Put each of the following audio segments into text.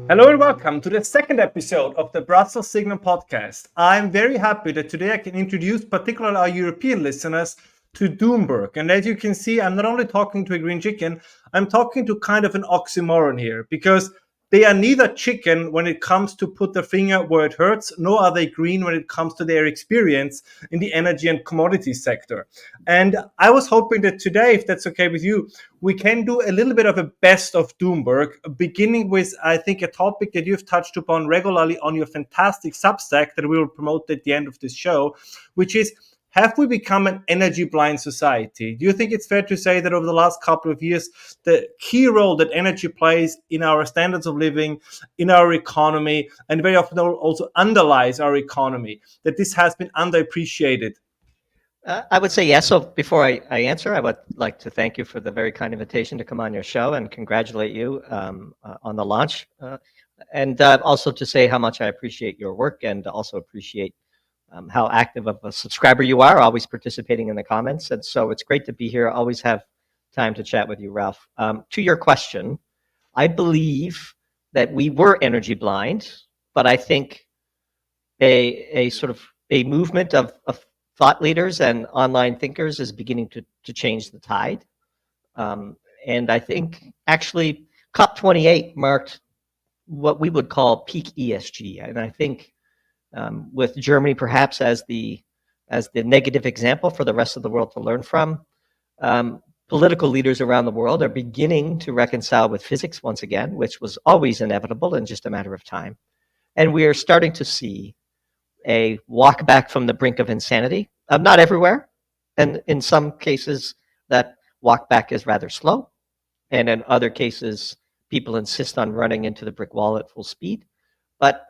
Hello and welcome to the second episode of the Brussels Signal podcast. I'm very happy that today I can introduce particularly our European listeners to Doomberg. And as you can see, I'm not only talking to a green chicken, I'm talking to kind of an oxymoron here because they are neither chicken when it comes to put their finger where it hurts, nor are they green when it comes to their experience in the energy and commodities sector. And I was hoping that today, if that's okay with you, we can do a little bit of a best of Doomberg, beginning with, I think, a topic that you've touched upon regularly on your fantastic Substack that we will promote at the end of this show, which is, have we become an energy blind society? Do you think it's fair to say that over the last couple of years, the key role that energy plays in our standards of living, in our economy, and very often also underlies our economy, that this has been underappreciated? I would say yes. So before I answer, I would like to thank you for the very kind invitation to come on your show and congratulate you on the launch. And also to say how much I appreciate your work and also appreciate how active of a subscriber you are, always participating in the comments. And so it's great to be here. Always have time to chat with you, Ralph. To your question, I believe that we were energy blind, but I think a sort of a movement of thought leaders and online thinkers is beginning to change the tide. And I think actually COP28 marked what we would call peak ESG. And I think with Germany perhaps as the negative example for the rest of the world to learn from, political leaders around the world are beginning to reconcile with physics once again, which was always inevitable and just a matter of time. And we are starting to see a walk back from the brink of insanity. Not everywhere, and in some cases that walk back is rather slow, and in other cases people insist on running into the brick wall at full speed. But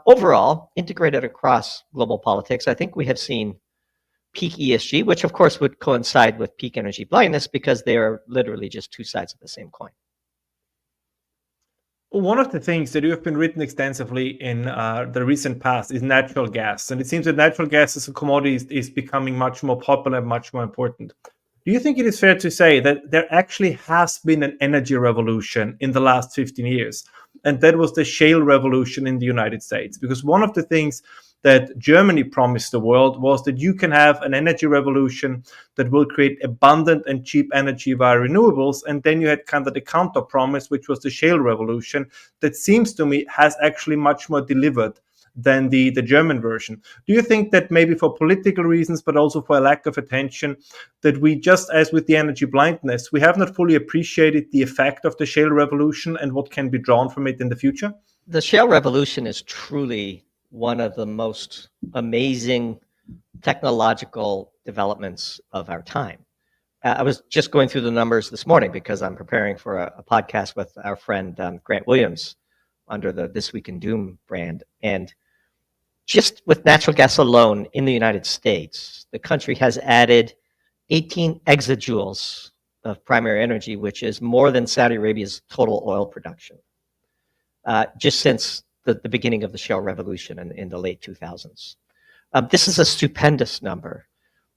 overall, integrated across global politics, I think we have seen peak ESG, which of course would coincide with peak energy blindness because they are literally just two sides of the same coin. One of the things that you have been written extensively in the recent past is natural gas. And it seems that natural gas as a commodity is becoming much more popular and much more important. Do you think it is fair to say that there actually has been an energy revolution in the last 15 years? And that was the shale revolution in the United States. Because one of the things that Germany promised the world was that you can have an energy revolution that will create abundant and cheap energy via renewables. And then you had kind of the counter promise, which was the shale revolution, that seems to me has actually much more delivered than the German version. Do you think that maybe for political reasons, but also for a lack of attention, that we, just as with the energy blindness, we have not fully appreciated the effect of the shale revolution and what can be drawn from it in the future? The shale revolution is truly one of the most amazing technological developments of our time. I was just going through the numbers this morning because I'm preparing for a podcast with our friend Grant Williams under the This Week in Doom brand. And just with natural gas alone in the United States, the country has added 18 exajoules of primary energy, which is more than Saudi Arabia's total oil production, just since the beginning of the shale revolution in the late 2000s. This is a stupendous number.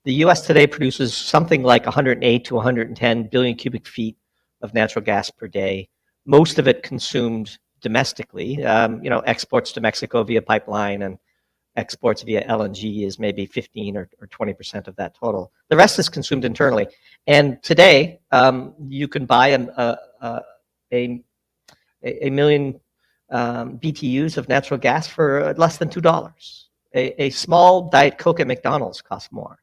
The US today produces something like 108 to 110 billion cubic feet of natural gas per day, most of it consumed domestically. Exports to Mexico via pipeline and exports via LNG is maybe 15 or 20% of that total. The rest is consumed internally. And today, you can buy a million BTUs of natural gas for less than $2. A small Diet Coke at McDonald's costs more.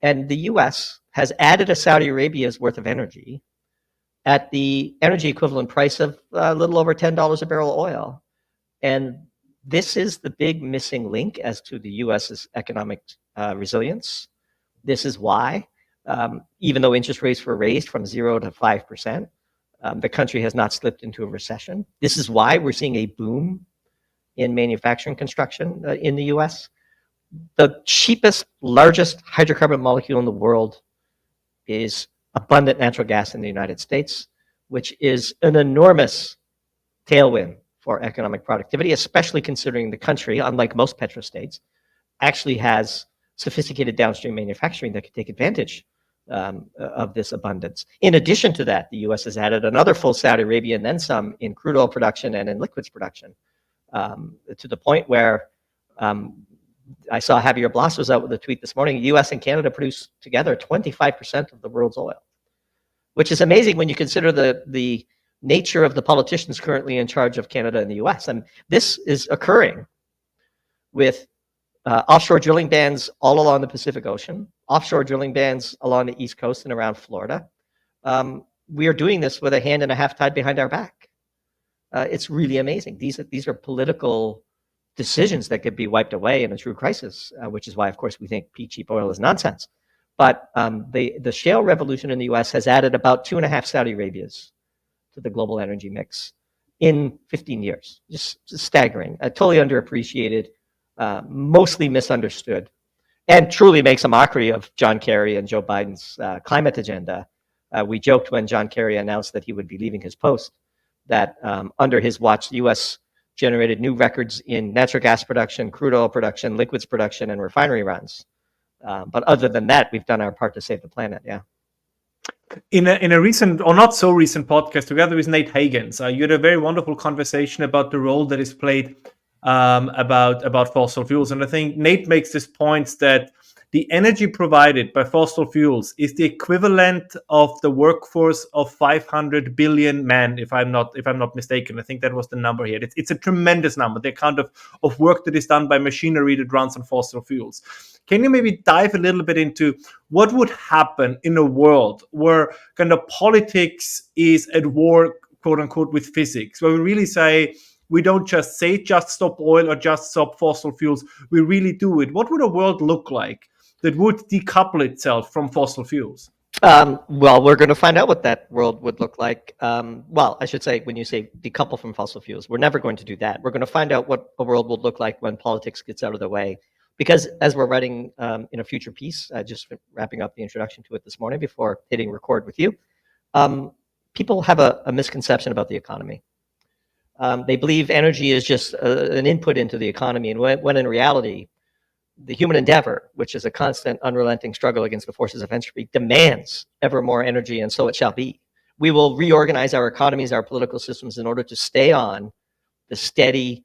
And the US has added a Saudi Arabia's worth of energy at the energy equivalent price of a little over $10 a barrel of oil. And this is the big missing link as to the US's economic resilience. This is why, even though interest rates were raised from 0 to 5%, the country has not slipped into a recession. This is why we're seeing a boom in manufacturing construction in the US. The cheapest, largest hydrocarbon molecule in the world is abundant natural gas in the United States, which is an enormous tailwind for economic productivity, especially considering the country, unlike most petrostates, actually has sophisticated downstream manufacturing that can take advantage of this abundance. In addition to that, the U.S. has added another full Saudi Arabia and then some in crude oil production and in liquids production, to the point where I saw Javier Blas was out with a tweet this morning. U.S. and Canada produce together 25% of the world's oil, which is amazing when you consider the nature of the politicians currently in charge of Canada and the U.S. And this is occurring with offshore drilling bans all along the Pacific Ocean, offshore drilling bans along the East Coast and around Florida. We are doing this with a hand and a half tied behind our back. It's really amazing. These are political decisions that could be wiped away in a true crisis, which is why, of course, we think cheap oil is nonsense. But the shale revolution in the U.S. has added about 2.5 Saudi Arabias to the global energy mix in 15 years. Just staggering, totally underappreciated, mostly misunderstood, and truly makes a mockery of John Kerry and Joe Biden's climate agenda. We joked when John Kerry announced that he would be leaving his post that under his watch, the U.S. generated new records in natural gas production, crude oil production, liquids production, and refinery runs. But other than that, we've done our part to save the planet. Yeah. In a recent or not so recent podcast together with Nate Hagens, you had a very wonderful conversation about the role that is played about fossil fuels, and I think Nate makes this point that the energy provided by fossil fuels is the equivalent of the workforce of 500 billion men, if I'm not mistaken. I think that was the number here. It's a tremendous number, the kind of work that is done by machinery that runs on fossil fuels. Can you maybe dive a little bit into what would happen in a world where kind of politics is at war, quote unquote, with physics, where we really say, we don't just say just stop oil or just stop fossil fuels, we really do it? What would a world look like that would decouple itself from fossil fuels? Well, we're going to find out what that world would look like. Well, I should say, when you say decouple from fossil fuels, we're never going to do that. We're going to find out what a world will look like when politics gets out of the way. Because as we're writing in a future piece, just wrapping up the introduction to it this morning before hitting record with you, people have a misconception about the economy. They believe energy is just an input into the economy, and when in reality, the human endeavor, which is a constant, unrelenting struggle against the forces of entropy, demands ever more energy, and so it shall be. We will reorganize our economies, our political systems, in order to stay on the steady,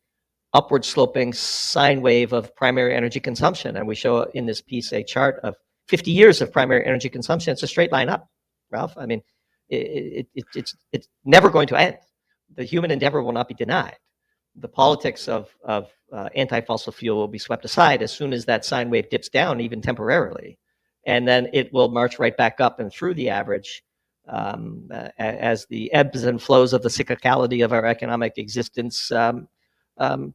upward sloping sine wave of primary energy consumption. And we show in this piece a chart of 50 years of primary energy consumption. It's a straight line up, Ralph. I mean, it's never going to end. The human endeavor will not be denied. The politics of anti-fossil fuel will be swept aside as soon as that sine wave dips down, even temporarily. And then it will march right back up and through the average as the ebbs and flows of the cyclicality of our economic existence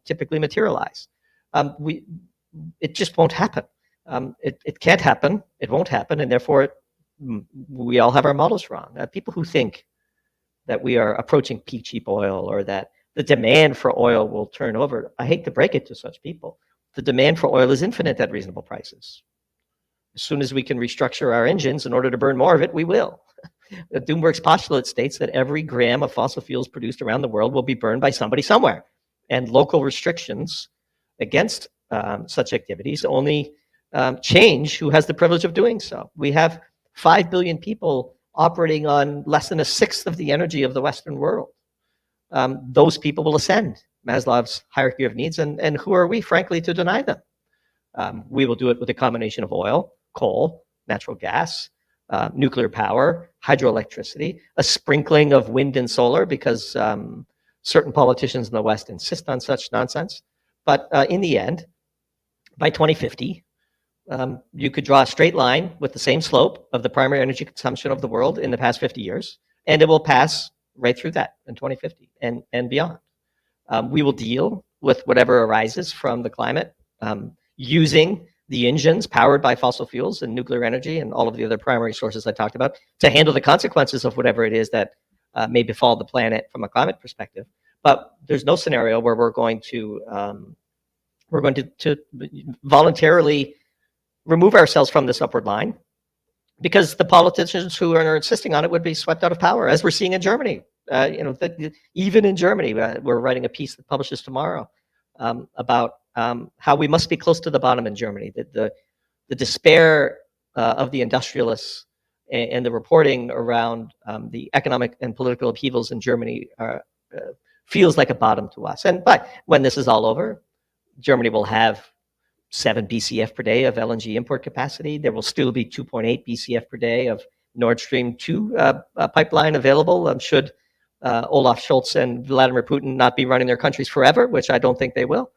typically materialize. It just won't happen. It can't happen. It won't happen. And therefore, we all have our models wrong. People who think that we are approaching peak cheap oil or that the demand for oil will turn over, I hate to break it to such people. The demand for oil is infinite at reasonable prices. As soon as we can restructure our engines in order to burn more of it, we will. Doomberg's postulate states that every gram of fossil fuels produced around the world will be burned by somebody somewhere. And local restrictions against such activities only change who has the privilege of doing so. We have 5 billion people operating on less than a sixth of the energy of the Western world. Those people will ascend Maslow's hierarchy of needs, and who are we, frankly, to deny them? We will do it with a combination of oil, coal, natural gas, nuclear power, hydroelectricity, a sprinkling of wind and solar, because certain politicians in the West insist on such nonsense. But in the end, by 2050, you could draw a straight line with the same slope of the primary energy consumption of the world in the past 50 years, and it will pass right through that in 2050 and beyond. We will deal with whatever arises from the climate using the engines powered by fossil fuels and nuclear energy and all of the other primary sources I talked about to handle the consequences of whatever it is that may befall the planet from a climate perspective. But there's no scenario where we're going to voluntarily remove ourselves from this upward line, because the politicians who are insisting on it would be swept out of power, as we're seeing in Germany. Even in Germany, we're writing a piece that publishes tomorrow about how we must be close to the bottom in Germany. The despair of the industrialists and the reporting around the economic and political upheavals in Germany feels like a bottom to us. But when this is all over, Germany will have 7 BCF per day of LNG import capacity. There will still be 2.8 BCF per day of Nord Stream 2 pipeline available, should Olaf Scholz and Vladimir Putin not be running their countries forever, which I don't think they will.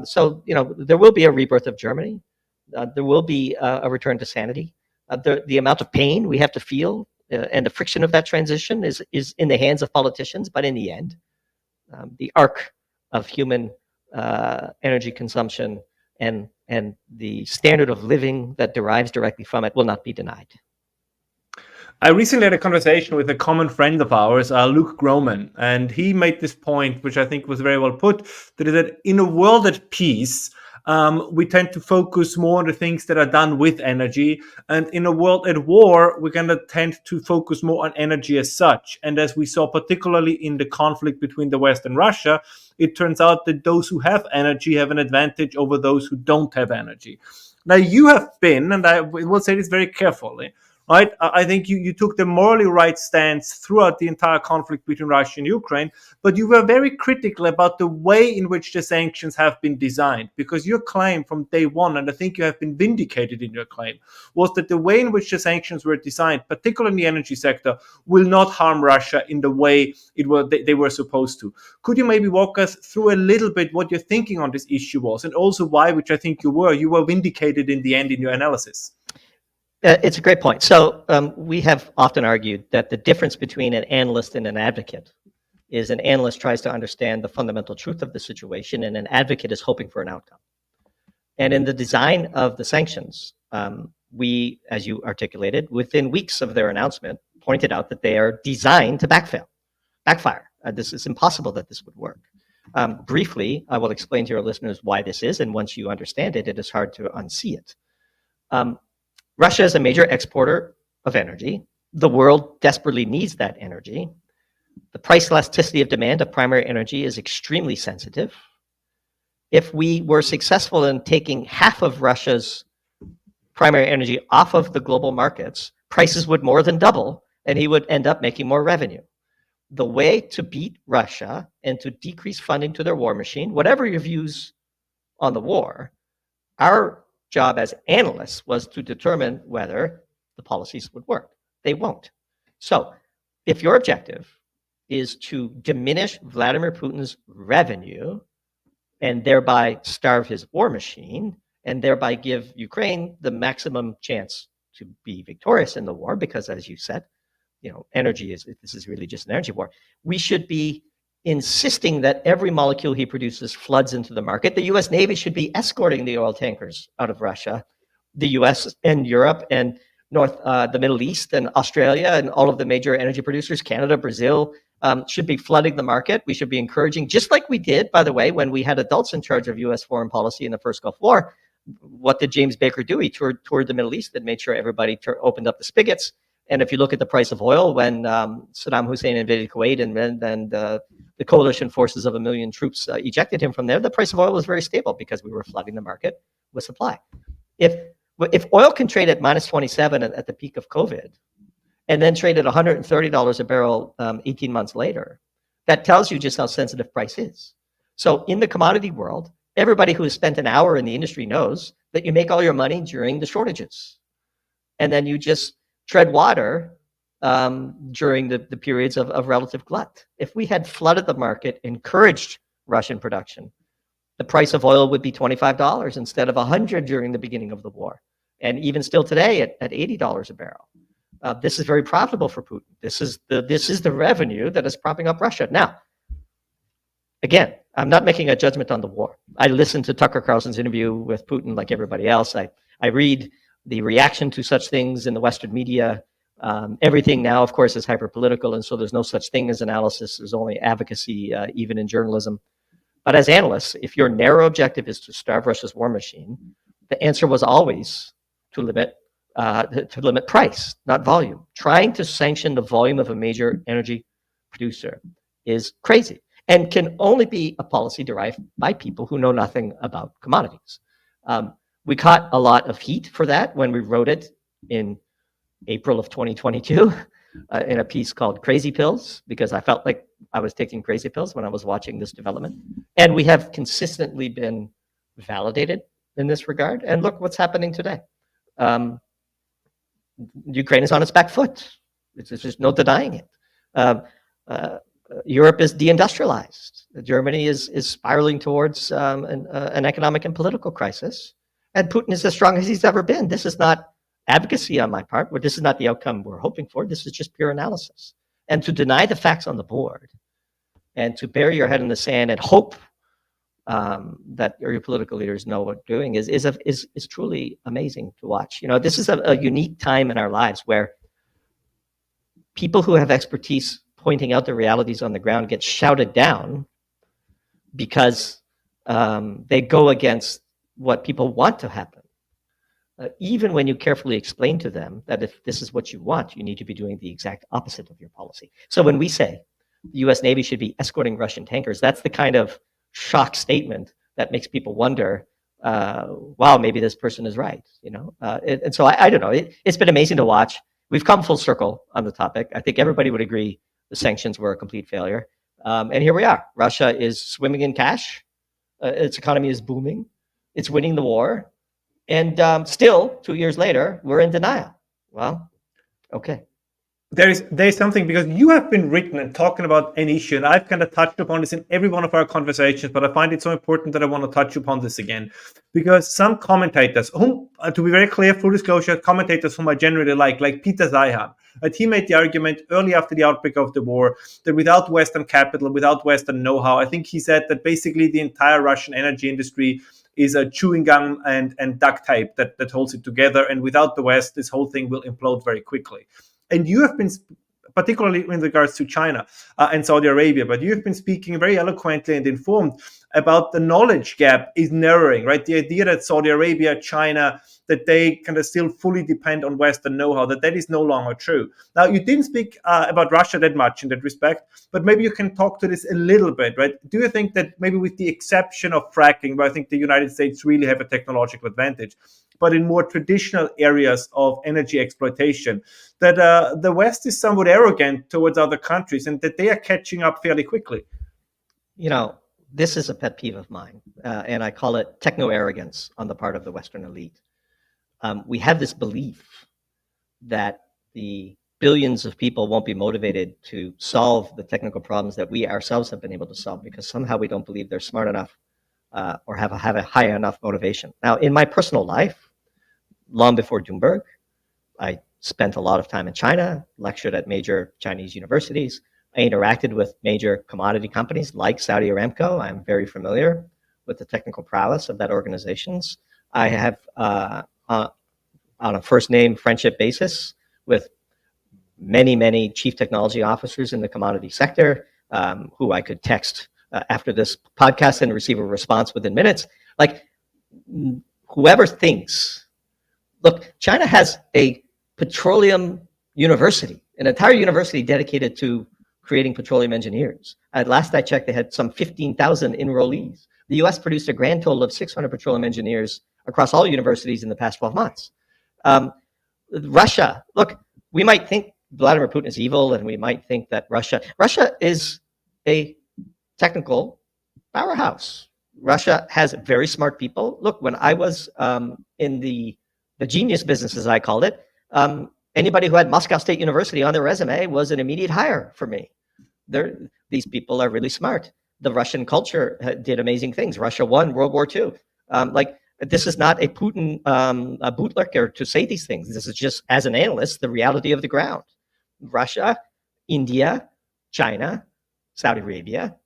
So, there will be a rebirth of Germany. There will be a return to sanity. The amount of pain we have to feel and the friction of that transition is in the hands of politicians, but in the end, the arc of human energy consumption and the standard of living that derives directly from it will not be denied. I recently had a conversation with a common friend of ours, Luke Groman, and he made this point, which I think was very well put, that in a world at peace, we tend to focus more on the things that are done with energy. And in a world at war, we're going to tend to focus more on energy as such. And as we saw, particularly in the conflict between the West and Russia, it turns out that those who have energy have an advantage over those who don't have energy. Now, you have been, and I will say this very carefully, right? I think you took the morally right stance throughout the entire conflict between Russia and Ukraine, but you were very critical about the way in which the sanctions have been designed, because your claim from day one, and I think you have been vindicated in your claim, was that the way in which the sanctions were designed, particularly in the energy sector, will not harm Russia in the way they were supposed to. Could you maybe walk us through a little bit what your thinking on this issue was, and also why, which I think you were vindicated in the end in your analysis? It's a great point. So we have often argued that the difference between an analyst and an advocate is an analyst tries to understand the fundamental truth of the situation, and an advocate is hoping for an outcome. And in the design of the sanctions, we, as you articulated, within weeks of their announcement, pointed out that they are designed to backfire. This is impossible that this would work. Briefly, I will explain to your listeners why this is, and once you understand it, it is hard to unsee it. Russia is a major exporter of energy. The world desperately needs that energy. The price elasticity of demand of primary energy is extremely sensitive. If we were successful in taking half of Russia's primary energy off of the global markets, prices would more than double, and he would end up making more revenue. The way to beat Russia and to decrease funding to their war machine, whatever your views on the war, our job as analysts was to determine whether the policies would work. They won't. So if your objective is to diminish Vladimir Putin's revenue and thereby starve his war machine and thereby give Ukraine the maximum chance to be victorious in the war, because as you said, this is really just an energy war, we should be insisting that every molecule he produces floods into the market. The US Navy should be escorting the oil tankers out of Russia. The US and Europe and the Middle East and Australia and all of the major energy producers, Canada, Brazil, should be flooding the market. We should be encouraging, just like we did, by the way, when we had adults in charge of US foreign policy in the first Gulf War. What did James Baker do? He toured the Middle East and made sure everybody opened up the spigots. And if you look at the price of oil, when Saddam Hussein invaded Kuwait and then the coalition forces of 1 million troops ejected him from there, the price of oil was very stable because we were flooding the market with supply. If oil can trade at minus 27 at the peak of COVID and then trade at $130 a barrel 18 months later, that tells you just how sensitive price is. So in the commodity world, everybody who has spent an hour in the industry knows that you make all your money during the shortages. And then you just tread water during the periods of relative glut. If we had flooded the market, encouraged Russian production, the price of oil would be $25 instead of $100 during the beginning of the war. And even still today at $80 a barrel. This is very profitable for Putin. This is the revenue that is propping up Russia. Now, again, I'm not making a judgment on the war. I listened to Tucker Carlson's interview with Putin like everybody else. I read the reaction to such things in the Western media. Everything now, of course, is hyper-political, and so there's no such thing as analysis. There's only advocacy, even in journalism. But as analysts, if your narrow objective is to starve Russia's war machine, the answer was always to limit price, not volume. Trying to sanction the volume of a major energy producer is crazy and can only be a policy derived by people who know nothing about commodities. We caught a lot of heat for that when we wrote it in April of 2022 in a piece called Crazy Pills, because I felt like I was taking crazy pills when I was watching this development. And we have consistently been validated in this regard. And look what's happening today. Ukraine is on its back foot. There's just no denying it. Europe is deindustrialized. Germany is spiraling towards an economic and political crisis. And Putin is as strong as he's ever been. This is not advocacy on my part, but this is not the outcome we're hoping for. This is just pure analysis. And to deny the facts on the board and to bury your head in the sand and hope that your political leaders know what they're doing is truly amazing to watch. You know, this is a unique time in our lives where people who have expertise pointing out the realities on the ground get shouted down because they go against what people want to happen. Even when you carefully explain to them that if this is what you want, you need to be doing the exact opposite of your policy. So when we say the US Navy should be escorting Russian tankers, that's the kind of shock statement that makes people wonder, wow, maybe this person is right, you know? And so I don't know, it's been amazing to watch. We've come full circle on the topic. I think everybody would agree the sanctions were a complete failure. And here we are. Russia is swimming in cash. Its economy is booming. It's winning the war. And still, 2 years later, we're in denial. Well, okay. There's something, because you have been written and talking about an issue, and I've kind of touched upon this in every one of our conversations, but I find it so important that I want to touch upon this again, because some commentators, whom, to be very clear, full disclosure, commentators whom I generally like Peter Zeihan, he made the argument early after the outbreak of the war that without Western capital, without Western know-how, I think he said that basically the entire Russian energy industry is a chewing gum and duct tape that holds it together. And without the West, this whole thing will implode very quickly. And you have been, particularly in regards to China and Saudi Arabia, but you have been speaking very eloquently and informed about the knowledge gap is narrowing, right? The idea that Saudi Arabia, China, that they kind of still fully depend on Western know-how, that is no longer true. Now, you didn't speak about Russia that much in that respect, but maybe you can talk to this a little bit, right? Do you think that maybe with the exception of fracking, where I think the United States really have a technological advantage, but in more traditional areas of energy exploitation, that the West is somewhat arrogant towards other countries and that they are catching up fairly quickly? You know, this is a pet peeve of mine, and I call it techno-arrogance on the part of the Western elite. We have this belief that the billions of people won't be motivated to solve the technical problems that we ourselves have been able to solve because somehow we don't believe they're smart enough or have a high enough motivation. Now, in my personal life, long before Doomberg, I spent a lot of time in China, lectured at major Chinese universities. I interacted with major commodity companies like Saudi Aramco. I'm very familiar with the technical prowess of that organizations. I have, on a first name friendship basis, with many chief technology officers in the commodity sector who I could text after this podcast and receive a response within minutes. Like, whoever thinks, look, China has a petroleum university, an entire university dedicated to creating petroleum engineers. Last I checked, they had some 15,000 enrollees. The US produced a grand total of 600 petroleum engineers across all universities in the past 12 months. Russia, look, we might think Vladimir Putin is evil, and we might think that Russia is a technical powerhouse. Russia has very smart people. Look, when I was in the genius business, as I called it, anybody who had Moscow State University on their resume was an immediate hire for me. These people are really smart. The Russian culture did amazing things. Russia won World War II. This is not a Putin a bootlicker to say these things. This is just, as an analyst, the reality of the ground. Russia, India, China, Saudi Arabia,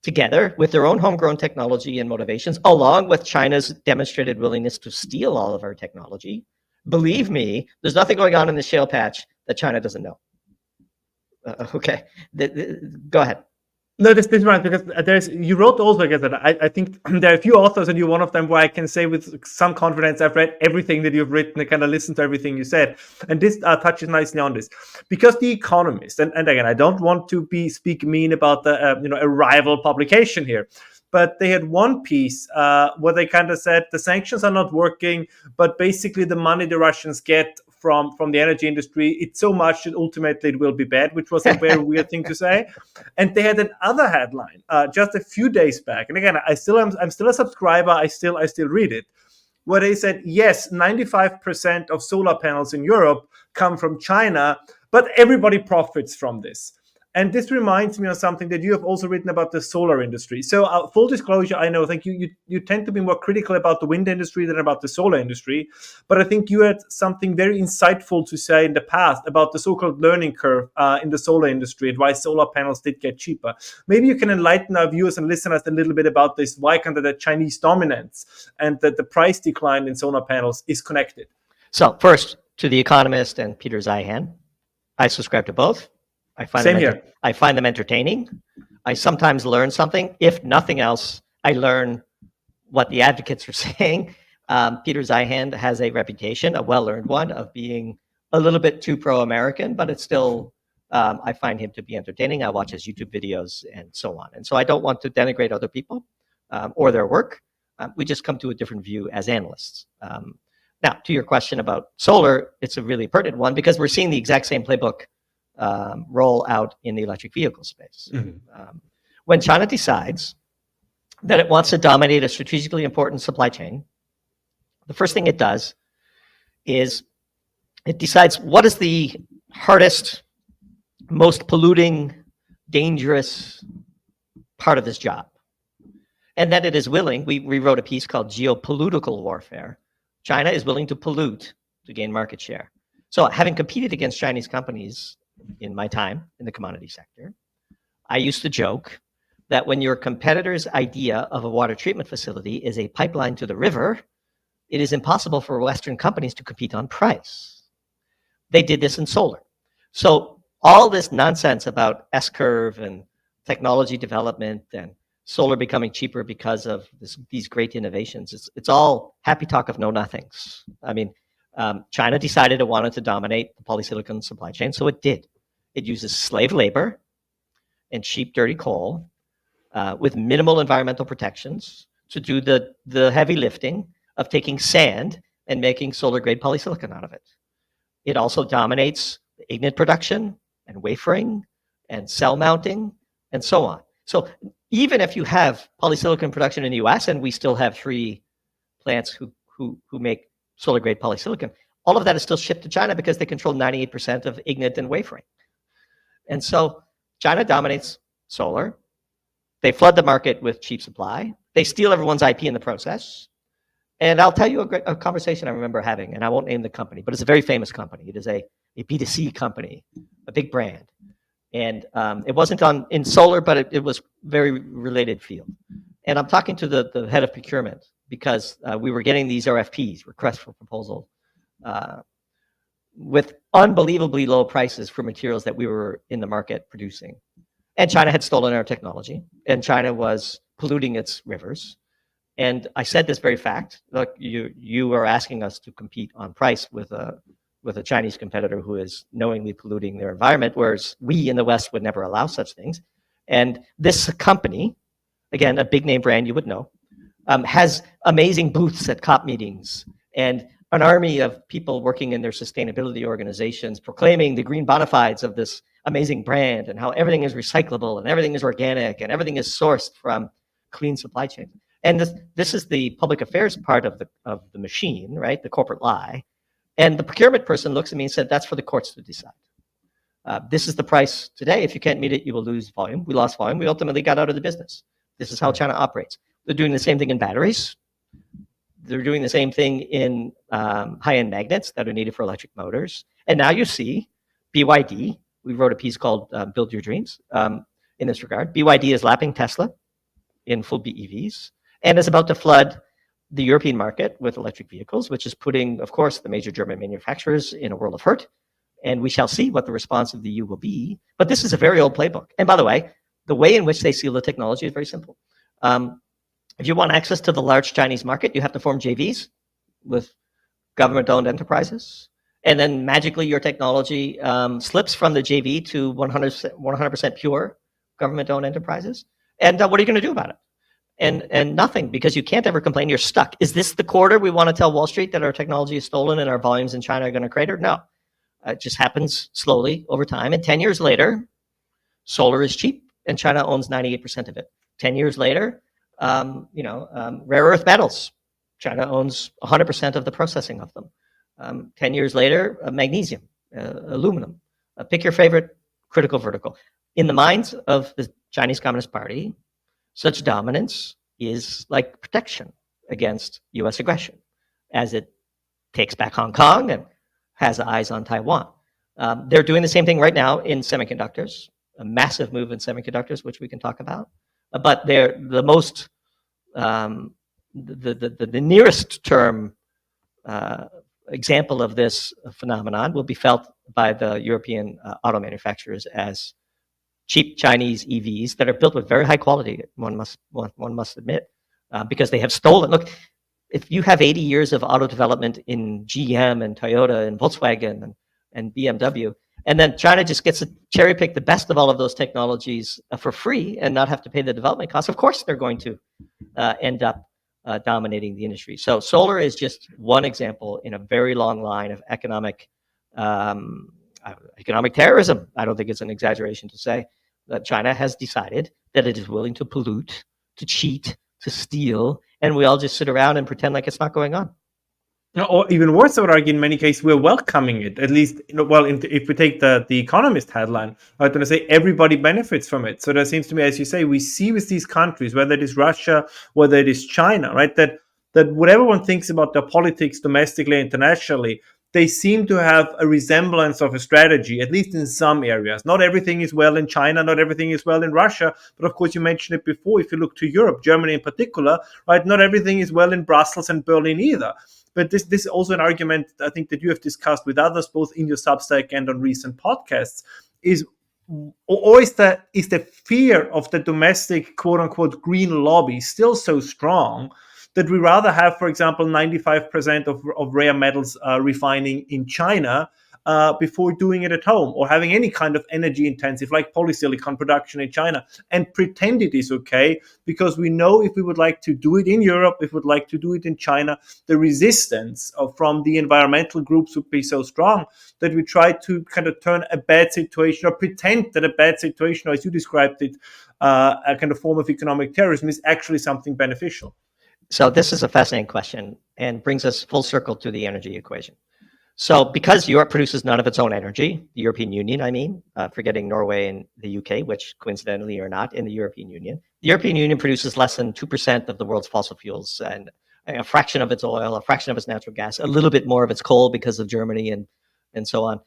together with their own homegrown technology and motivations, along with China's demonstrated willingness to steal all of our technology. Believe me, there's nothing going on in the shale patch that China doesn't know. Okay, go ahead. No, this is right, because you wrote also, I guess, that I think there are a few authors, and you're one of them, where I can say with some confidence I've read everything that you've written and kind of listened to everything you said. And this touches nicely on this, because The Economist, and again, I don't want to speak mean about the a rival publication here, but they had one piece where they kind of said the sanctions are not working, but basically the money the Russians get from the energy industry. It's so much that ultimately it will be bad, which was a very weird thing to say. And they had another headline just a few days back. And again, I'm still a subscriber. I still read it, where they said, yes, 95% of solar panels in Europe come from China, but everybody profits from this. And this reminds me of something that you have also written about the solar industry. So full disclosure, I know, I think you tend to be more critical about the wind industry than about the solar industry. But I think you had something very insightful to say in the past about the so-called learning curve in the solar industry and why solar panels did get cheaper. Maybe you can enlighten our viewers and listeners a little bit about this, why kind of the Chinese dominance and that the price decline in solar panels is connected. So first, to The Economist and Peter Zeihan, I subscribe to both. I find them entertaining. I sometimes learn something. If nothing else, I learn what the advocates are saying. Peter Zeihan has a reputation, a well-earned one, of being a little bit too pro-American, but it's still, I find him to be entertaining. I watch his YouTube videos and so on. And so I don't want to denigrate other people or their work. We just come to a different view as analysts. Now, to your question about solar, it's a really pertinent one because we're seeing the exact same playbook roll out in the electric vehicle space. When China decides that it wants to dominate a strategically important supply chain, the first thing it does is it decides what is the hardest, most polluting, dangerous part of this job. And then it is willing, we wrote a piece called Geopolitical Warfare. China is willing to pollute to gain market share. So having competed against Chinese companies in my time in the commodity sector, I used to joke that when your competitor's idea of a water treatment facility is a pipeline to the river, it is impossible for Western companies to compete on price. They did this in solar. So all this nonsense about S-curve and technology development and solar becoming cheaper because of these great innovations, it's all happy talk of know-nothings. I mean, China decided it wanted to dominate the polysilicon supply chain, so it did. It uses slave labor and cheap, dirty coal with minimal environmental protections to do the heavy lifting of taking sand and making solar-grade polysilicon out of it. It also dominates ignit production and wafering and cell mounting and so on. So even if you have polysilicon production in the US, and we still have 3 plants who make solar-grade polysilicon, all of that is still shipped to China because they control 98% of ignit and wafering. And so China dominates solar. They flood the market with cheap supply. They steal everyone's IP in the process. And I'll tell you a conversation I remember having, and I won't name the company, but it's a very famous company. It is a B2C company, a big brand. And it wasn't in solar, but it was very related field. And I'm talking to the head of procurement because we were getting these RFPs, requests for proposal, with unbelievably low prices for materials that we were in the market producing. And China had stolen our technology, and China was polluting its rivers. And I said this very fact: look, you are asking us to compete on price with a Chinese competitor who is knowingly polluting their environment, whereas we in the West would never allow such things. And this company, again, a big name brand you would know, has amazing booths at COP meetings and an army of people working in their sustainability organizations proclaiming the green bona fides of this amazing brand and how everything is recyclable and everything is organic and everything is sourced from clean supply chains. And this is the public affairs part of the machine, right? The corporate lie. And the procurement person looks at me and said, that's for the courts to decide. This is the price today. If you can't meet it, you will lose volume. We lost volume. We ultimately got out of the business. This is how China operates. They're doing the same thing in batteries. They're doing the same thing in high-end magnets that are needed for electric motors. And now you see BYD. We wrote a piece called Build Your Dreams in this regard. BYD is lapping Tesla in full BEVs and is about to flood the European market with electric vehicles, which is putting, of course, the major German manufacturers in a world of hurt. And we shall see what the response of the EU will be. But this is a very old playbook. And by the way in which they seal the technology is very simple. If you want access to the large Chinese market, you have to form JVs with government-owned enterprises. And then magically your technology slips from the JV to 100% pure government-owned enterprises. And what are you going to do about it? and nothing, because you can't ever complain. You're stuck. Is this the quarter we want to tell Wall Street that our technology is stolen and our volumes in China are going to crater? No. It just happens slowly over time. And 10 years later, solar is cheap and China owns 98% of it. 10 years later, rare earth metals, China owns 100% of the processing of them. 10 years later, magnesium, aluminum, pick your favorite critical vertical. In the minds of the Chinese Communist Party, such dominance is like protection against US aggression, as it takes back Hong Kong and has eyes on Taiwan. They're doing the same thing right now in semiconductors, a massive move in semiconductors, which we can talk about. But they're the most, the nearest term example of this phenomenon will be felt by the European auto manufacturers as cheap Chinese EVs that are built with very high quality, one must admit, because they have stolen. Look, if you have 80 years of auto development in GM and Toyota and Volkswagen and BMW, and then China just gets to cherry pick the best of all of those technologies for free and not have to pay the development costs, of course they're going to end up dominating the industry. So solar is just one example in a very long line of economic terrorism. I don't think it's an exaggeration to say that China has decided that it is willing to pollute, to cheat, to steal, and we all just sit around and pretend like it's not going on. Or even worse, I would argue, in many cases, we're welcoming it. At least, if we take the Economist headline, I was going to say everybody benefits from it. So there seems to me, as you say, we see with these countries, whether it is Russia, whether it is China, right, that whatever one thinks about their politics domestically, internationally, they seem to have a resemblance of a strategy, at least in some areas. Not everything is well in China, not everything is well in Russia. But of course, you mentioned it before, if you look to Europe, Germany in particular, right, not everything is well in Brussels and Berlin either. But this is also an argument, I think, that you have discussed with others, both in your Substack and on recent podcasts, is the fear of the domestic, quote-unquote, green lobby still so strong that we rather have, for example, 95% of rare metals refining in China before doing it at home, or having any kind of energy intensive, like polysilicon production in China, and pretend it is okay, because we know if we would like to do it in Europe, if we would like to do it in China, the resistance from the environmental groups would be so strong that we try to kind of turn a bad situation, or pretend that a bad situation, or as you described it, a kind of form of economic terrorism, is actually something beneficial. So this is a fascinating question and brings us full circle to the energy equation. So because Europe produces none of its own energy, the European Union, forgetting Norway and the UK, which coincidentally are not in the European Union, the European Union produces less than 2% of the world's fossil fuels, and a fraction of its oil, a fraction of its natural gas, a little bit more of its coal because of Germany and so on.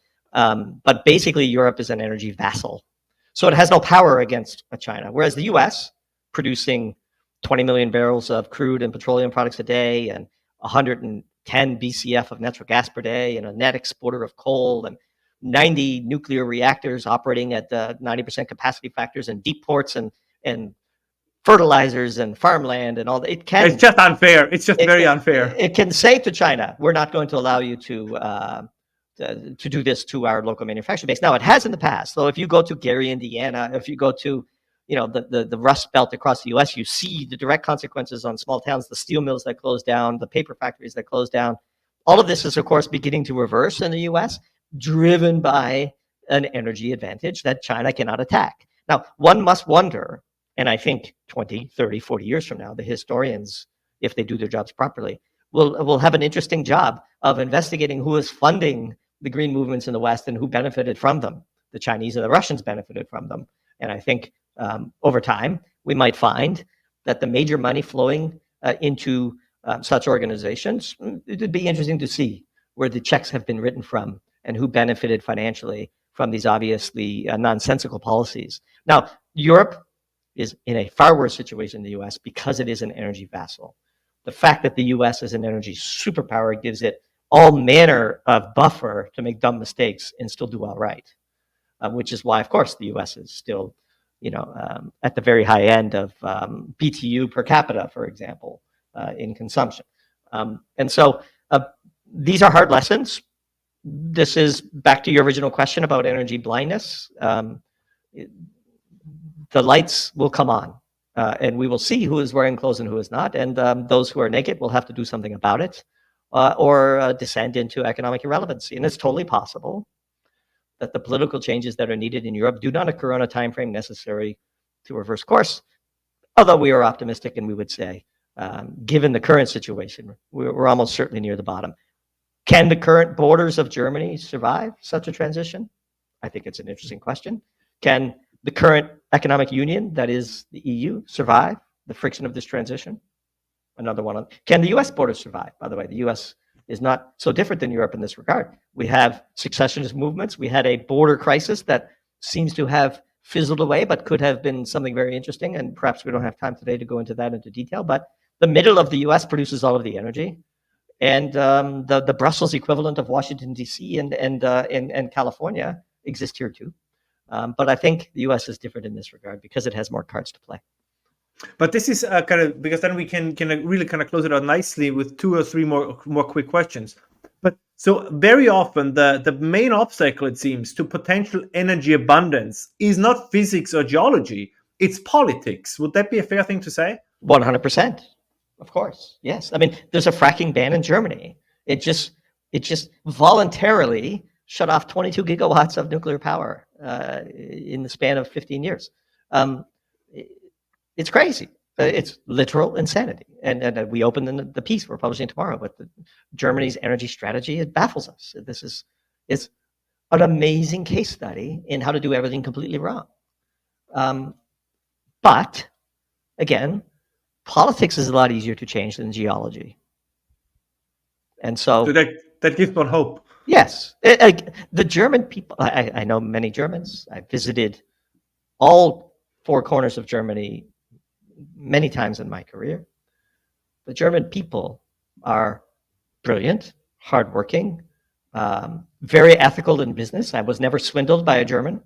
But basically, Europe is an energy vassal. So it has no power against China, whereas the US, producing 20 million barrels of crude and petroleum products a day and 110 BCF of natural gas per day, and a net exporter of coal, and 90 nuclear reactors operating at 90% capacity factors, and deep ports and fertilizers and farmland and all that. It's just unfair. It's just very unfair. It can say to China, we're not going to allow you to do this to our local manufacturing base. Now, it has in the past. So if you go to Gary, Indiana, if you go to the Rust Belt across the U.S., you see the direct consequences on small towns, the steel mills that close down, the paper factories that close down. All of this is, of course, beginning to reverse in the U.S., driven by an energy advantage that China cannot attack. Now, one must wonder, and I think 20, 30, 40 years from now, the historians, if they do their jobs properly, will have an interesting job of investigating who is funding the green movements in the West and who benefited from them. The Chinese and the Russians benefited from them. And I think over time, we might find that the major money flowing into such organizations, it would be interesting to see where the checks have been written from and who benefited financially from these obviously nonsensical policies. Now, Europe is in a far worse situation than the US because it is an energy vassal. The fact that the US is an energy superpower gives it all manner of buffer to make dumb mistakes and still do all right, which is why, of course, the US is still at the very high end of BTU per capita, for example, in consumption. And so these are hard lessons. This is back to your original question about energy blindness. The lights will come on And we will see who is wearing clothes and who is not. And those who are naked will have to do something about it, or descend into economic irrelevancy. And it's totally possible that the political changes that are needed in Europe do not occur on a time frame necessary to reverse course. Although we are optimistic, and we would say, given the current situation, we're almost certainly near the bottom. Can the current borders of Germany survive such a transition? I think it's an interesting question. Can the current economic union, that is the EU, survive the friction of this transition? Another one. Can the US borders survive? By the way, the US is not so different than Europe in this regard. We have successionist movements. We had a border crisis that seems to have fizzled away, but could have been something very interesting. And perhaps we don't have time today to go into that into detail. But the middle of the US produces all of the energy. And the Brussels equivalent of Washington, D.C. and California exist here too. But I think the US is different in this regard because it has more cards to play. But this is kind of, because then we can really kind of close it out nicely with two or three more quick questions. But so very often the main obstacle, it seems, to potential energy abundance is not physics or geology, it's politics. Would that be a fair thing to say? 100%. Of course, yes. I mean, there's a fracking ban in Germany. It just voluntarily shut off 22 gigawatts of nuclear power in the span of 15 years. It's crazy. It's literal insanity. And we open the piece we're publishing tomorrow with Germany's energy strategy. It baffles us. It's an amazing case study in how to do everything completely wrong. But again, politics is a lot easier to change than geology. And so that gives one hope. Yes. The German people, I know many Germans. I visited all four corners of Germany many times in my career. The German people are brilliant, hardworking, very ethical in business. I was never swindled by a German,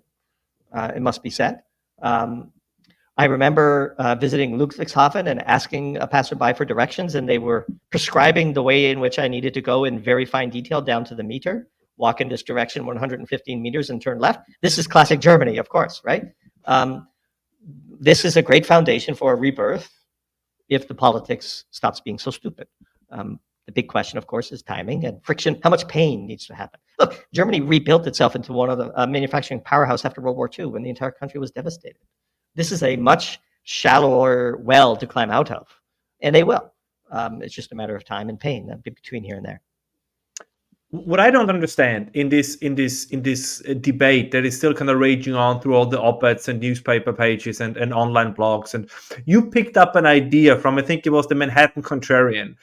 it must be said. I remember visiting Ludwigshafen and asking a passerby for directions, and they were prescribing the way in which I needed to go in very fine detail down to the meter. Walk in this direction 115 meters and turn left. This is classic Germany, of course, right? This is a great foundation for a rebirth if the politics stops being so stupid. The big question, of course, is timing and friction. How much pain needs to happen? Look, Germany rebuilt itself into one of the manufacturing powerhouse after World War II when the entire country was devastated. This is a much shallower well to climb out of, and they will. It's just a matter of time and pain between here and there. What I don't understand in this debate that is still kind of raging on through all the op-eds and newspaper pages and online blogs, and you picked up an idea from, I think it was the Manhattan Contrarian,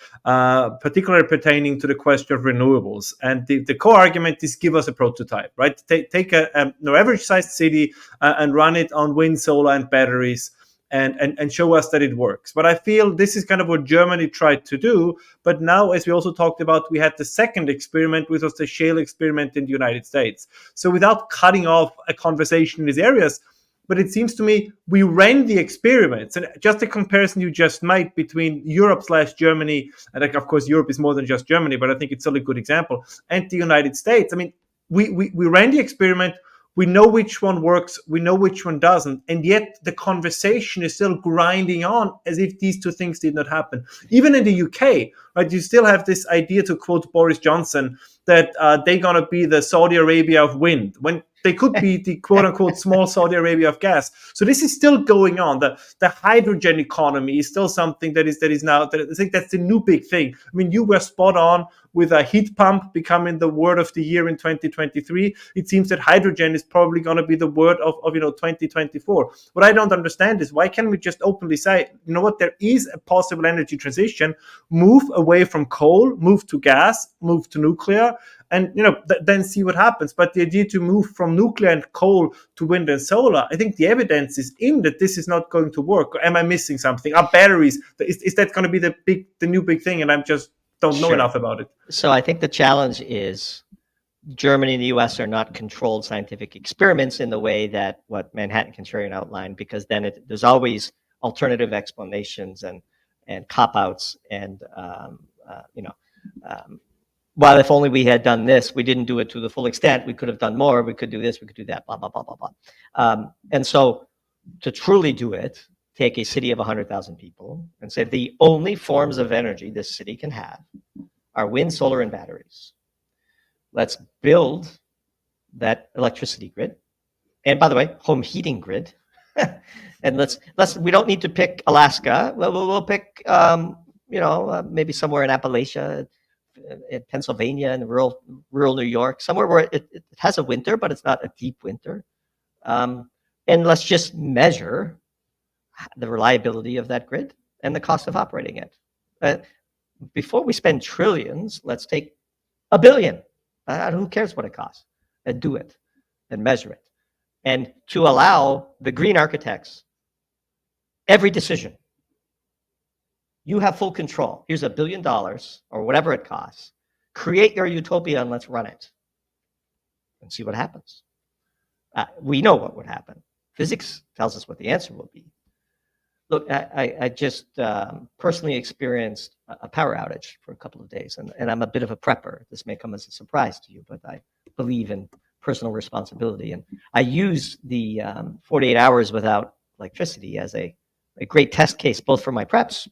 particularly pertaining to the question of renewables. And the core argument is give us a prototype, right? Take a average-sized city and run it on wind, solar, and batteries. And show us that it works. But I feel this is kind of what Germany tried to do. But now, as we also talked about, we had the second experiment, which was the shale experiment in the United States. So without cutting off a conversation in these areas, but it seems to me we ran the experiments. And just a comparison you just made between Europe/Germany, and of course Europe is more than just Germany, but I think it's still a good example, and the United States. I mean, we ran the experiment. We know which one works, we know which one doesn't, and yet the conversation is still grinding on as if these two things did not happen. Even in the UK, right, you still have this idea, to quote Boris Johnson, that they're going to be the Saudi Arabia of wind, when they could be the quote-unquote small Saudi Arabia of gas. So this is still going on. The hydrogen economy is still something that is now, I think that's the new big thing. I mean, you were spot on with a heat pump becoming the word of the year in 2023. It seems that hydrogen is probably going to be the word of 2024. What I don't understand is, why can't we just openly say, you know what, there is a possible energy transition, move away from coal, move to gas, move to nuclear, and then see what happens. But the idea to move from nuclear and coal to wind and solar, I think the evidence is in that this is not going to work. Or am I missing something? Are batteries, is that going to be the new big thing, and I'm just don't know enough about it? So I think the challenge is Germany and the US are not controlled scientific experiments in the way that what Manhattan Contrarian outlined, because then there's always alternative explanations and cop-outs and well, if only we had done this, we didn't do it to the full extent, we could have done more, we could do this, we could do that, blah, blah, blah, blah, blah. And so to truly do it take a city of 100,000 people and say the only forms of energy this city can have are wind, solar, and batteries. Let's build that electricity grid. And by the way, home heating grid. And we don't need to pick Alaska. We'll pick, maybe somewhere in Appalachia, in Pennsylvania, in rural New York, somewhere where it has a winter, but it's not a deep winter. And let's just measure the reliability of that grid and the cost of operating it. Before we spend trillions, let's take $1 billion. Who cares what it costs? And do it and measure it. And to allow the green architects every decision. You have full control. Here's $1 billion or whatever it costs. Create your utopia and let's run it and see what happens. We know what would happen. Physics tells us what the answer will be. Look, I just personally experienced a power outage for a couple of days, and I'm a bit of a prepper. This may come as a surprise to you, but I believe in personal responsibility. And I use the 48 hours without electricity as a great test case, both for my preps,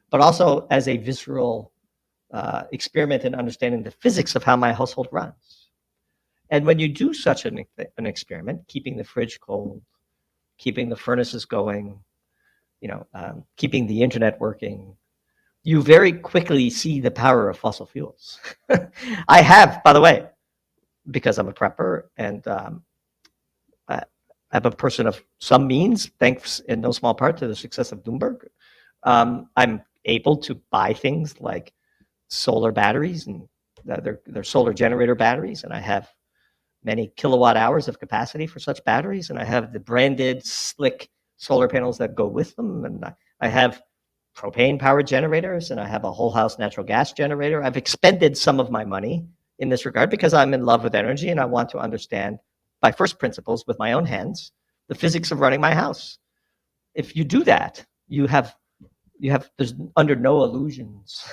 but also as a visceral experiment in understanding the physics of how my household runs. And when you do such an experiment, keeping the fridge cold, keeping the furnaces going, keeping the internet working, you very quickly see the power of fossil fuels. I have, by the way, because I'm a prepper and I'm a person of some means, thanks in no small part to the success of Doomberg. I'm able to buy things like solar batteries, and they're solar generator batteries, and I have many kilowatt hours of capacity for such batteries, and I have the branded slick solar panels that go with them, and I have propane powered generators, and I have a whole house natural gas generator. I've expended some of my money in this regard because I'm in love with energy and I want to understand by first principles with my own hands the physics of running my house. If you do that, there's under no illusions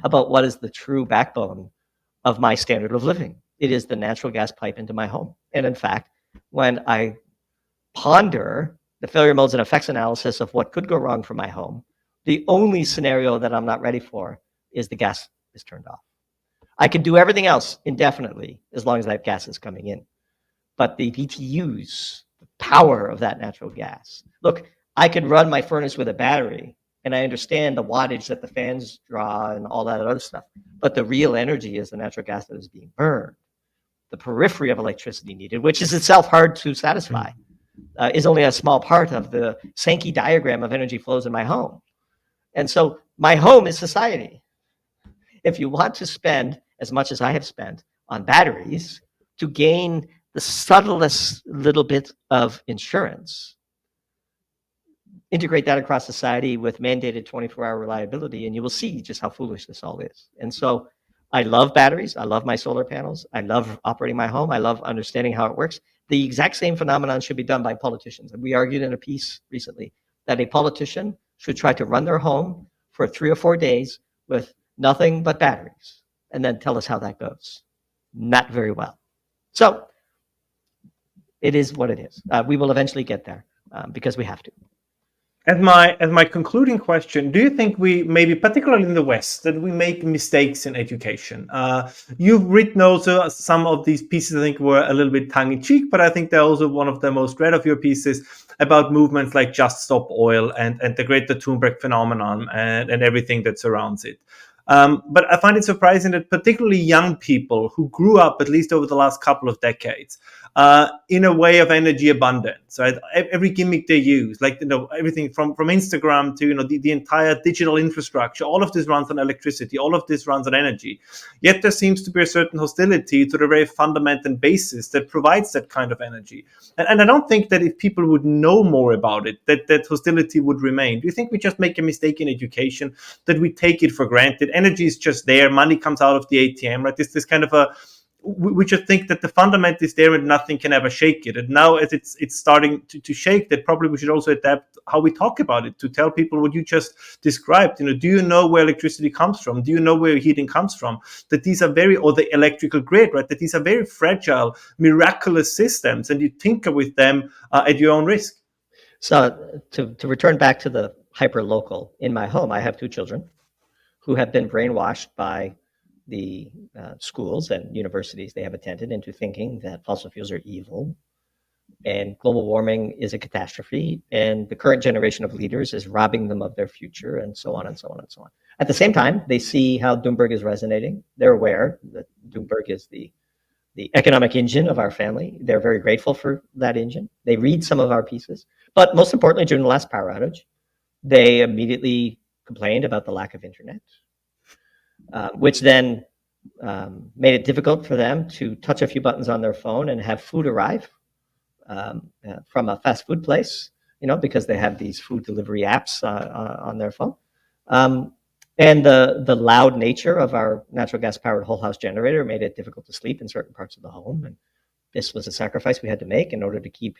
about what is the true backbone of my standard of living. It is the natural gas pipe into my home. And in fact, when I ponder the failure modes and effects analysis of what could go wrong for my home, the only scenario that I'm not ready for is the gas is turned off. I can do everything else indefinitely as long as that gas is coming in. But the BTUs, the power of that natural gas. Look, I could run my furnace with a battery, and I understand the wattage that the fans draw and all that other stuff. But the real energy is the natural gas that is being burned. The periphery of electricity needed, which is itself hard to satisfy, is only a small part of the Sankey diagram of energy flows in my home. And so my home is society. If you want to spend as much as I have spent on batteries to gain the subtlest little bit of insurance, integrate that across society with mandated 24-hour reliability, and you will see just how foolish this all is. And so I love batteries. I love my solar panels. I love operating my home. I love understanding how it works. The exact same phenomenon should be done by politicians. And we argued in a piece recently that a politician should try to run their home for 3 or 4 days with nothing but batteries and then tell us how that goes. Not very well. So it is what it is. We will eventually get there because we have to. As my concluding question, do you think we, maybe particularly in the West, that we make mistakes in education? You've written also some of these pieces, I think, were a little bit tongue-in-cheek, but I think they're also one of the most read of your pieces about movements like Just Stop Oil and the greater Doomberg phenomenon and everything that surrounds it. But I find it surprising that particularly young people who grew up, at least over the last couple of decades, in a way of energy abundance, right? Every gimmick they use, like, everything from Instagram to, the entire digital infrastructure, all of this runs on electricity, all of this runs on energy. Yet there seems to be a certain hostility to the very fundamental basis that provides that kind of energy. And I don't think that if people would know more about it, that hostility would remain. Do you think we just make a mistake in education, that we take it for granted? Energy is just there, money comes out of the ATM, right? This kind of we just think that the fundament is there and nothing can ever shake it. And now as it's starting to shake, that probably we should also adapt how we talk about it to tell people what you just described. Do you know where electricity comes from? Do you know where heating comes from? That these are or the electrical grid, right? That these are very fragile, miraculous systems, and you tinker with them at your own risk. So to return back to the hyper-local, in my home, I have 2 children who have been brainwashed by the schools and universities they have attended into thinking that fossil fuels are evil and global warming is a catastrophe, and the current generation of leaders is robbing them of their future, and so on and so on and so on. At the same time, they see how Doomberg is resonating. They're aware that Doomberg is the economic engine of our family. They're very grateful for that engine. They read some of our pieces. But most importantly, during the last power outage, they immediately complained about the lack of internet, which then made it difficult for them to touch a few buttons on their phone and have food arrive from a fast food place, because they have these food delivery apps on their phone. And the loud nature of our natural gas powered whole house generator made it difficult to sleep in certain parts of the home. And this was a sacrifice we had to make in order to keep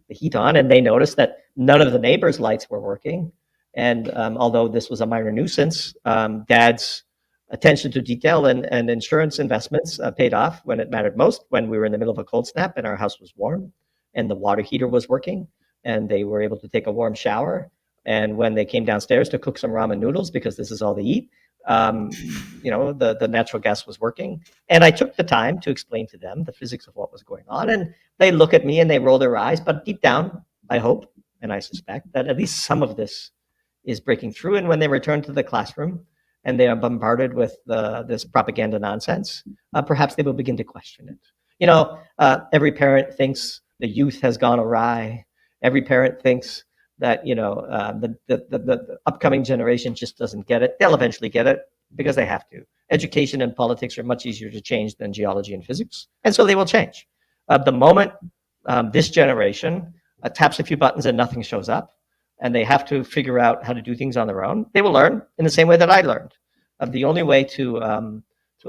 the heat on. And they noticed that none of the neighbors' lights were working. And although this was a minor nuisance, Dad's attention to detail and insurance investments paid off when it mattered most, when we were in the middle of a cold snap and our house was warm and the water heater was working and they were able to take a warm shower. And when they came downstairs to cook some ramen noodles, because this is all they eat, the natural gas was working. And I took the time to explain to them the physics of what was going on. And they look at me and they roll their eyes. But deep down, I hope and I suspect that at least some of this is breaking through. And when they return to the classroom and they are bombarded with this propaganda nonsense, perhaps they will begin to question it. Every parent thinks the youth has gone awry. Every parent thinks that the upcoming generation just doesn't get it. They'll eventually get it because they have to. Education and politics are much easier to change than geology and physics, and so they will change. The moment this generation taps a few buttons and nothing shows up, and they have to figure out how to do things on their own, they will learn in the same way that I learned. The only way to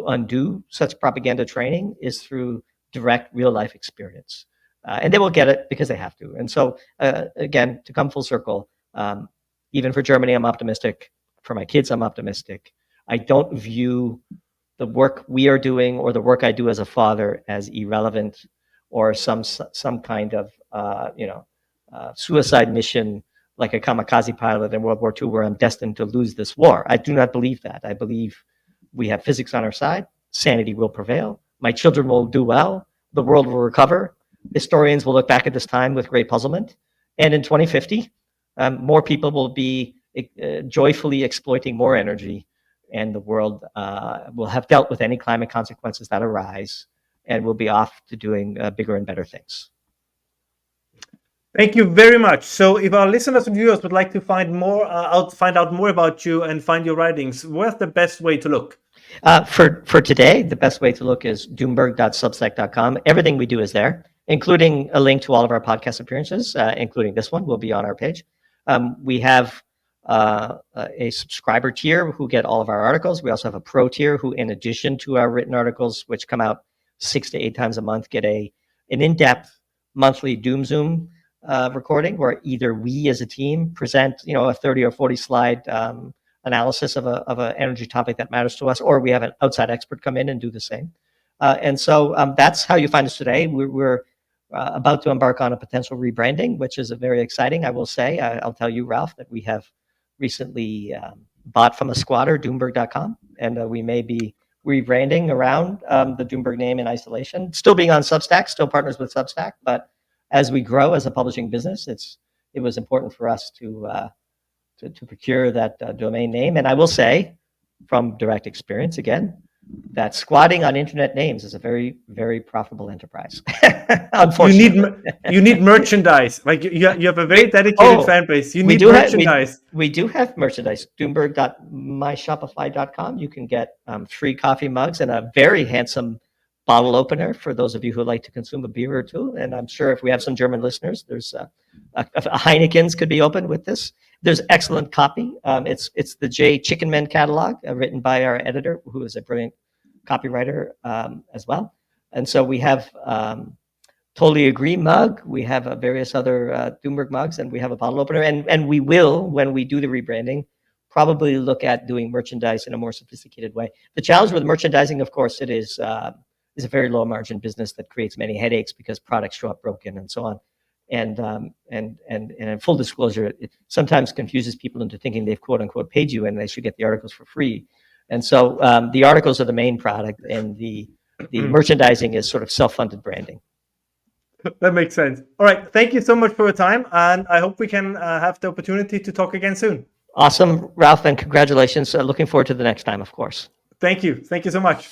undo such propaganda training is through direct real life experience. And they will get it because they have to. And so, again, to come full circle, even for Germany, I'm optimistic. For my kids, I'm optimistic. I don't view the work we are doing or the work I do as a father as irrelevant or some kind of suicide mission like a kamikaze pilot in World War II where I'm destined to lose this war. I do not believe that. I believe we have physics on our side. Sanity will prevail. My children will do well. The world will recover. Historians will look back at this time with great puzzlement. And in 2050, more people will be joyfully exploiting more energy, and the world will have dealt with any climate consequences that arise, and will be off to doing bigger and better things. Thank you very much. So, if our listeners and viewers would like to find out more about you and find your writings, where's the best way to look? For today, the best way to look is doomberg.substack.com. Everything we do is there, including a link to all of our podcast appearances, including this one will be on our page. We have a subscriber tier who get all of our articles. We also have a pro tier who, in addition to our written articles, which come out 6 to 8 times a month, get an in-depth monthly Doom Zoom recording where either we as a team present, a 30 or 40 slide analysis of an energy topic that matters to us, or we have an outside expert come in and do the same. And so that's how you find us today. We're about to embark on a potential rebranding, which is very exciting. I will say, I'll tell you, Ralph, that we have recently bought from a squatter, Doomberg.com, and we may be rebranding around the Doomberg name in isolation, still being on Substack, still partners with Substack. But as we grow as a publishing business, it was important for us to procure that domain name. And I will say, from direct experience again, that squatting on internet names is a very, very profitable enterprise. Unfortunately, you need merchandise. Like you have a very dedicated fan base. You need merchandise. We do have merchandise. Doomberg.myshopify.com. You can get free coffee mugs and a very handsome bottle opener for those of you who like to consume a beer or two. And I'm sure if we have some German listeners, there's a Heineken's could be opened with this. There's excellent copy. It's the J. Chickenman catalog written by our editor, who is a brilliant copywriter as well. And so we have Totally Agree mug. We have various other Doomberg mugs, and we have a bottle opener. And we will, when we do the rebranding, probably look at doing merchandise in a more sophisticated way. The challenge with merchandising, of course, it is a very low margin business that creates many headaches because products show up broken and so on. And in full disclosure, it sometimes confuses people into thinking they've quote unquote paid you and they should get the articles for free. And so the articles are the main product, and the merchandising is sort of self-funded branding. That makes sense. All right. Thank you so much for your time. And I hope we can have the opportunity to talk again soon. Awesome, Ralph, and congratulations. Looking forward to the next time, of course. Thank you. Thank you so much.